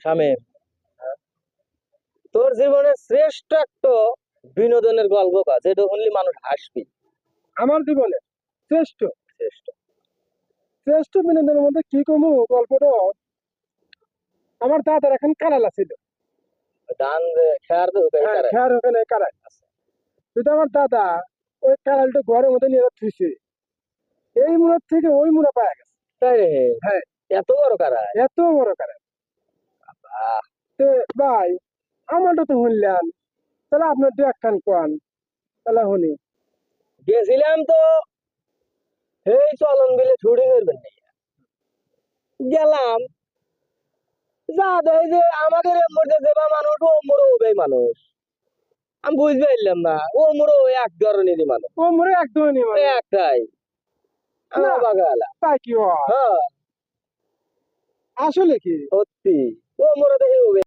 শামীম, তোর জীবনের শ্রেষ্ঠ একটা বিনোদনের গল্প কা যেটা শুনলে মানুষ হাসবি। আমার জীবনে শ্রেষ্ঠ শ্রেষ্ঠ শ্রেষ্ঠ বিনোদনের মধ্যে কি কমু গল্পটা, আমার দাদার এখন কারালা ছিল। ধান খেয়ার তো হ্যাঁ, খেয়ার ওখানে কারাল কিন্তু আমার দাদা ওই কারালটা ঘরের মধ্যে নিয়ে থুইছে, এই মুড়ার থেকে ওই মুড়া পাওয়া গেছে। তাই রে, হ্যাঁ, এত বড় কারা? এত বড় কারাল। তো ভাই, আমারটা তো শুনলেন, তাহলে আপনার দু একখান কোয়ান, তাহলে শুনি। গেছিলাম তো এই চলন বিলে শুটিং এর জন্য, গেলাম যা দেখি যে আমাদের এর মধ্যে যেবা মানুষ ও মোরও ওই মানুষ, আমি বুঝতে পারলাম না ও মোরও এক ধরনেরই মানুষ, ও মুড়ে একদমই নেই মানে। একটাই না, আমার বাগালা। তাই কি হয়? হ্যাঁ আসলে কি? সত্যি ও মোরও দেখি